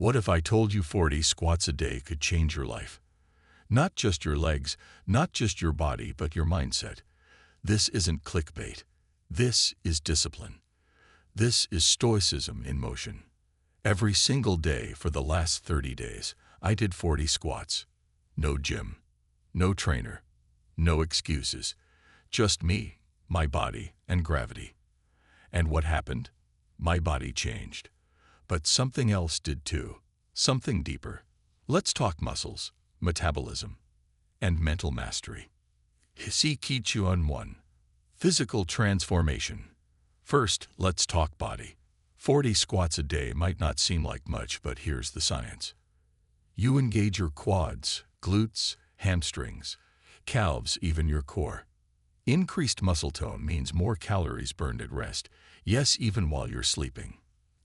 What if I told you 40 squats a day could change your life? Not just your legs, not just your body, but your mindset. This isn't clickbait. This is discipline. This is stoicism in motion. Every single day for the last 30 days, I did 40 squats. No gym, no trainer, no excuses. Just me, my body, and gravity. And what happened? My body changed. But something else did too. Something deeper. Let's talk muscles, metabolism, and mental mastery. See Kichuan 1. Physical transformation. First, let's talk body. 40 squats a day might not seem like much, but here's the science. You engage your quads, glutes, hamstrings, calves, even your core. Increased muscle tone means more calories burned at rest, yes, even while you're sleeping.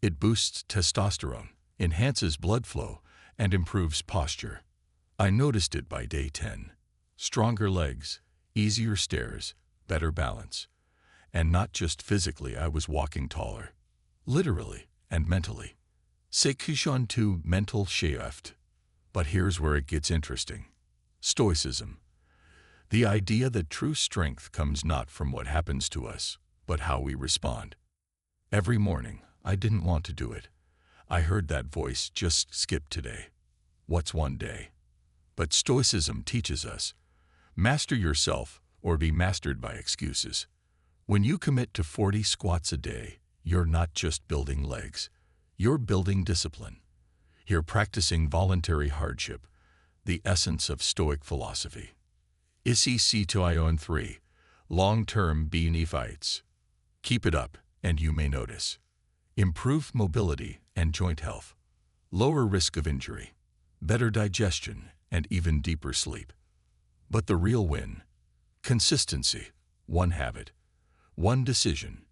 It boosts testosterone, enhances blood flow, and improves posture. I noticed it by day 10. Stronger legs, easier stairs, better balance. And not just physically, I was walking taller. Literally and mentally. Sekushan 2 mental shift. But here's where it gets interesting. Stoicism. The idea that true strength comes not from what happens to us, but how we respond. Every morning, I didn't want to do it. I heard that voice, just skip today. What's one day? But Stoicism teaches us, master yourself or be mastered by excuses. When you commit to 40 squats a day, you're not just building legs. You're building discipline. You're practicing voluntary hardship, the essence of Stoic philosophy. Isi Toion 3. Long-term benefits. Keep it up, and you may notice. Improved mobility and joint health. Lower risk of injury. Better digestion, and even deeper sleep. But the real win? Consistency. One habit. One decision.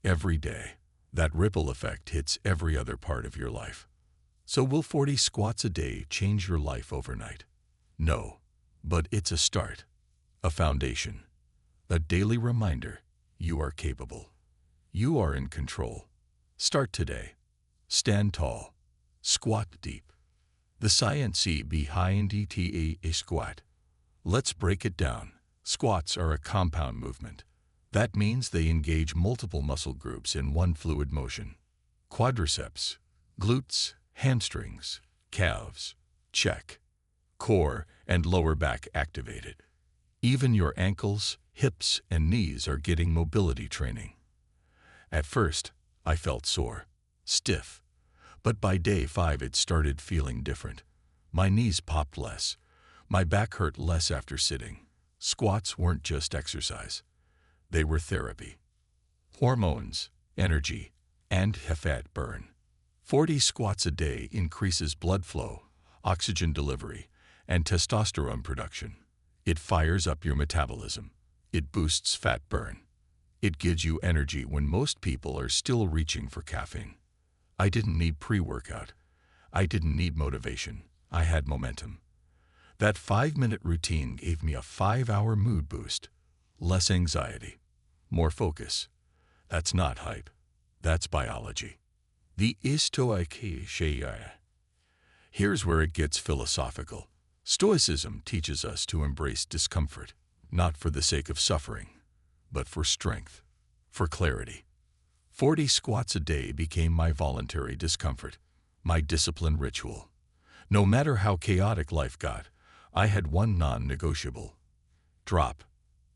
Every day. That ripple effect hits every other part of your life. So will 40 squats a day change your life overnight? No, but it's a start. A foundation. A daily reminder you are capable. You are in control. Start today. Stand tall. Squat deep. The science behind a squat. Let's break it down. Squats are a compound movement. That means they engage multiple muscle groups in one fluid motion. Quadriceps, glutes, hamstrings, calves, check. Core and lower back activated. Even your ankles, hips, and knees are getting mobility training. At first, I felt sore, stiff, but by day 5 it started feeling different. My knees popped less. My back hurt less after sitting. Squats weren't just exercise. They were therapy. Hormones, energy, and fat burn. 40 squats a day increases blood flow, oxygen delivery, and testosterone production. It fires up your metabolism. It boosts fat burn. It gives you energy when most people are still reaching for caffeine. I didn't need pre-workout. I didn't need motivation. I had momentum. That 5-minute routine gave me a 5-hour mood boost. Less anxiety. More focus. That's not hype. That's biology. The Stoicheia. Here's where it gets philosophical. Stoicism teaches us to embrace discomfort, not for the sake of suffering, but for strength, for clarity. 40 squats a day became my voluntary discomfort, my discipline ritual. No matter how chaotic life got, I had one non-negotiable. Drop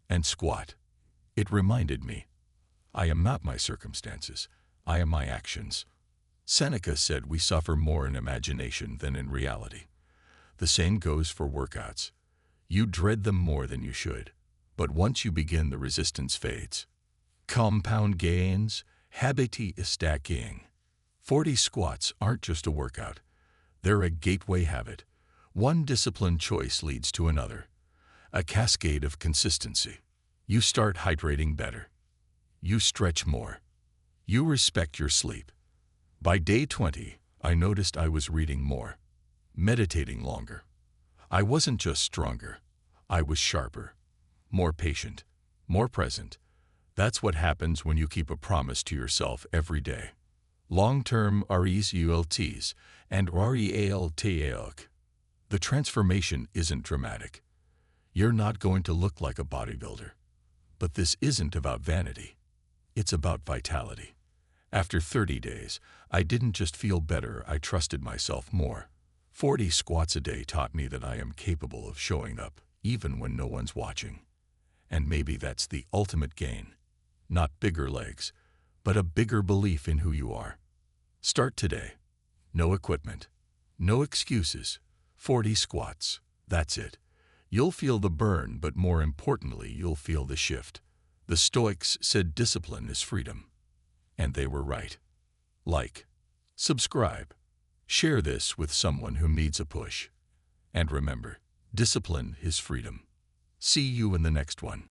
and squat. It reminded me, I am not my circumstances, I am my actions. Seneca said we suffer more in imagination than in reality. The same goes for workouts. You dread them more than you should, but once you begin, the resistance fades. Compound gains, habiti stacking. 40 squats aren't just a workout. They're a gateway habit. One disciplined choice leads to another. A cascade of consistency. You start hydrating better. You stretch more. You respect your sleep. By day 20, I noticed I was reading more, meditating longer. I wasn't just stronger. I was sharper, more patient, more present. That's what happens when you keep a promise to yourself every day. long-term results, and realtaic. The transformation isn't dramatic. You're not going to look like a bodybuilder. But this isn't about vanity. It's about vitality. After 30 days, I didn't just feel better, I trusted myself more. 40 squats a day taught me that I am capable of showing up, even when no one's watching. And maybe that's the ultimate gain. Not bigger legs, but a bigger belief in who you are. Start today. No equipment. No excuses. 40 squats. That's it. You'll feel the burn, but more importantly, you'll feel the shift. The Stoics said discipline is freedom. And they were right. Like, subscribe, share this with someone who needs a push. And remember, discipline is freedom. See you in the next one.